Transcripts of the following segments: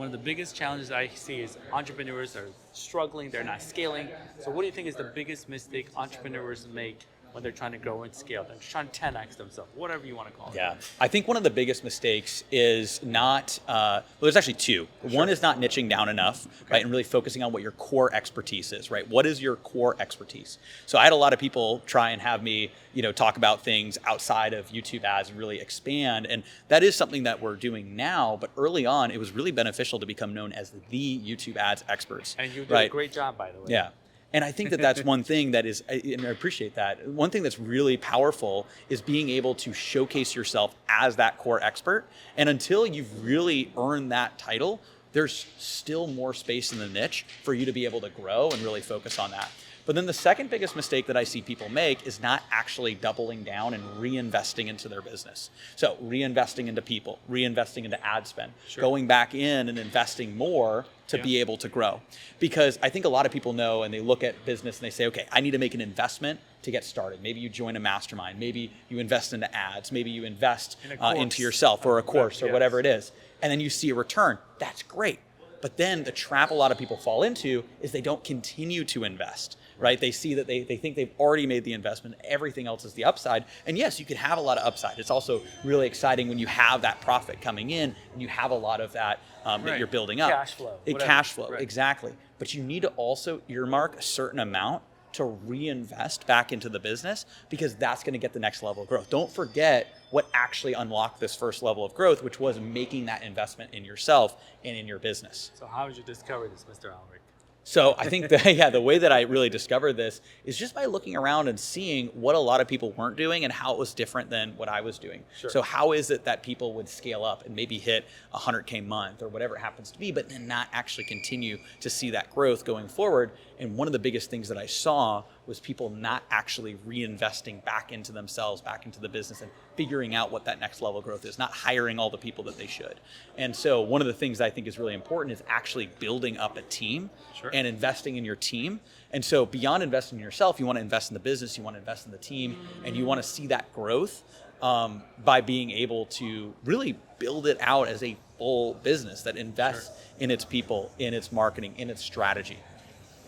one of the biggest challenges I see is entrepreneurs are struggling, they're not scaling. So what do you think is the biggest mistake entrepreneurs make when they're trying to grow and scale? They're trying to 10x themselves, whatever you want to call it. Yeah, I think one of the biggest mistakes is not, well, there's actually two. Sure. One is not niching down enough, right, and really focusing on what your core expertise is, right? What is your core expertise? So I had a lot of people try and have me, talk about things outside of YouTube ads and really expand, and that is something that we're doing now, but early on, it was really beneficial to become known as the YouTube ads experts. And you did a great job, by the way. Yeah. And I think that that's one thing that is, and I appreciate that. One thing that's really powerful is being able to showcase yourself as that core expert. And until you've really earned that title, there's still more space in the niche for you to be able to grow and really focus on that. But then the second biggest mistake that I see people make is not actually doubling down and reinvesting into their business. So reinvesting into people, reinvesting into ad spend, going back in and investing more to be able to grow. Because I think a lot of people know and they look at business and they say, okay, I need to make an investment to get started. Maybe you join a mastermind, maybe you invest into ads, maybe you invest into yourself or a course or whatever it is. And then you see a return. That's great. But then the trap a lot of people fall into is they don't continue to invest, right? They see that they think they've already made the investment. Everything else is the upside. And yes, you can have a lot of upside. It's also really exciting when you have that profit coming in and you have a lot of that that you're building up. Cash flow. Cash flow, exactly. But you need to also earmark a certain amount to reinvest back into the business because that's going to get the next level of growth. Don't forget what actually unlocked this first level of growth, which was making that investment in yourself and in your business. So how did you discover this, Mr. Aleric? So I think that, the way that I really discovered this is just by looking around and seeing what a lot of people weren't doing and how it was different than what I was doing. So how is it that people would scale up and maybe hit 100K month or whatever it happens to be, but then not actually continue to see that growth going forward? And one of the biggest things that I saw was people not actually reinvesting back into themselves, back into the business, and figuring out what that next level of growth is, not hiring all the people that they should. And so one of the things I think is really important is actually building up a team and investing in your team. And so beyond investing in yourself, you want to invest in the business, you want to invest in the team, and you want to see that growth by being able to really build it out as a full business that invests in its people, in its marketing, in its strategy.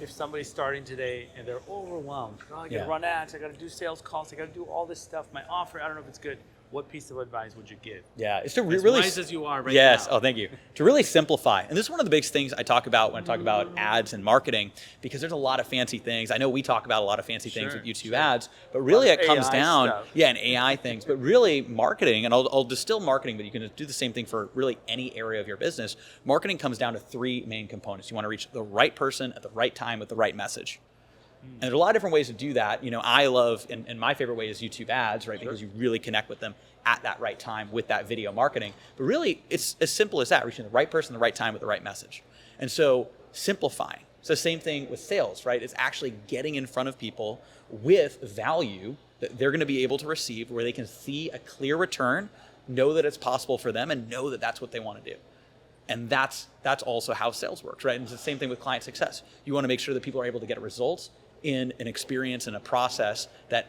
If somebody's starting today and they're overwhelmed, I got to run ads, I got to do sales calls, I got to do all this stuff, my offer, I don't know if it's good. What piece of advice would you give? Yeah, it's to really, as wise as you are right now. Yes, oh, thank you. To really simplify. And this is one of the biggest things I talk about when I talk about ads and marketing, because there's a lot of fancy things. I know we talk about a lot of fancy things with YouTube ads, but really it comes down, and AI things, but really marketing, and I'll distill marketing, but you can do the same thing for really any area of your business. Marketing comes down to three main components. You want to reach the right person at the right time with the right message. And there's a lot of different ways to do that. I love, and my favorite way is YouTube ads, right? Because you really connect with them at that right time with that video marketing. But really, it's as simple as that, reaching the right person at the right time with the right message. And so simplifying. So same thing with sales, right? It's actually getting in front of people with value that they're going to be able to receive, where they can see a clear return, know that it's possible for them, and know that that's what they want to do. And that's also how sales works, right? And it's the same thing with client success. You want to make sure that people are able to get results in an experience and a process that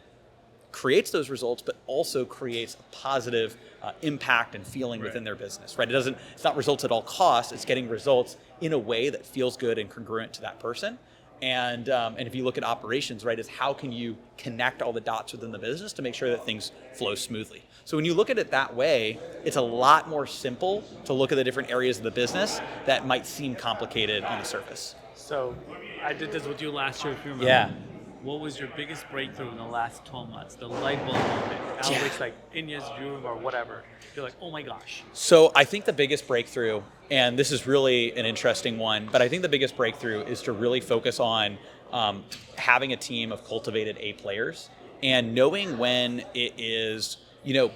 creates those results, but also creates a positive impact and feeling within their business, right? It's not results at all costs. It's getting results in a way that feels good and congruent to that person. And if you look at operations, right, is how can you connect all the dots within the business to make sure that things flow smoothly? So when you look at it that way, it's a lot more simple to look at the different areas of the business that might seem complicated on the surface. So I did this with you last year, if you remember. Yeah. What was your biggest breakthrough in the last 12 months? The light bulb moment. Aleric's like in his room or whatever. You're like, oh my gosh. So I think the biggest breakthrough, and this is really an interesting one, but I think the biggest breakthrough is to really focus on having a team of cultivated A players and knowing when it is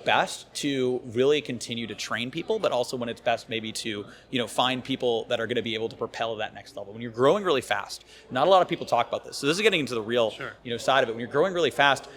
best to really continue to train people, but also when it's best maybe to, find people that are going to be able to propel that next level. When you're growing really fast, not a lot of people talk about this. So this is getting into the real, side of it. When you're growing really fast,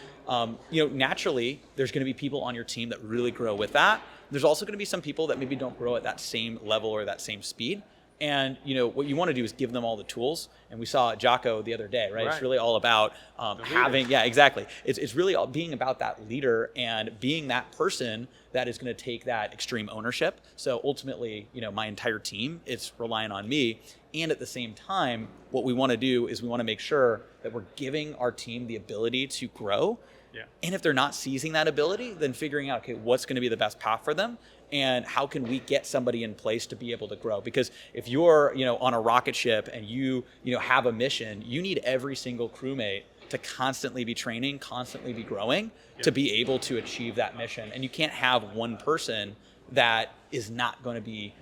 naturally there's going to be people on your team that really grow with that. There's also going to be some people that maybe don't grow at that same level or that same speed. And what you want to do is give them all the tools. And we saw Jocko the other day, right? Right. It's really all about having, yeah, exactly. It's really all being about that leader and being that person that is going to take that extreme ownership. So ultimately, my entire team, it's relying on me. And at the same time, what we want to do is we want to make sure that we're giving our team the ability to grow. Yeah. And if they're not seizing that ability, then figuring out, okay, what's going to be the best path for them, and how can we get somebody in place to be able to grow? Because if you're, on a rocket ship and you have a mission, you need every single crewmate to constantly be training, constantly be growing, to be able to achieve that mission. And you can't have one person that is not going to be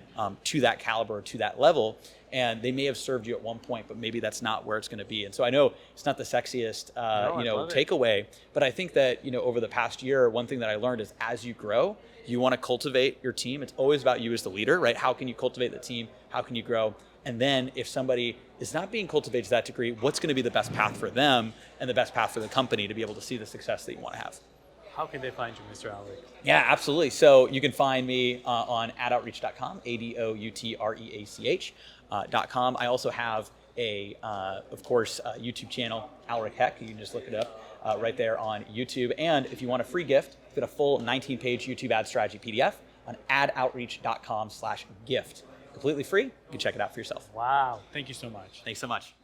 to that caliber, to that level. And they may have served you at one point, but maybe that's not where it's going to be. And so I know it's not the sexiest, takeaway, but I think that, over the past year, one thing that I learned is as you grow, you want to cultivate your team. It's always about you as the leader, right? How can you cultivate the team? How can you grow? And then if somebody is not being cultivated to that degree, what's going to be the best path for them and the best path for the company to be able to see the success that you want to have? How can they find you, Mr. Aleric? Yeah, absolutely. So you can find me on adoutreach.com, ADOUTREACH.com. I also have a YouTube channel, Aleric Heck. You can just look it up right there on YouTube. And if you want a free gift, get a full 19-page YouTube ad strategy PDF on adoutreach.com/gift. Completely free. You can check it out for yourself. Wow. Thank you so much. Thanks so much.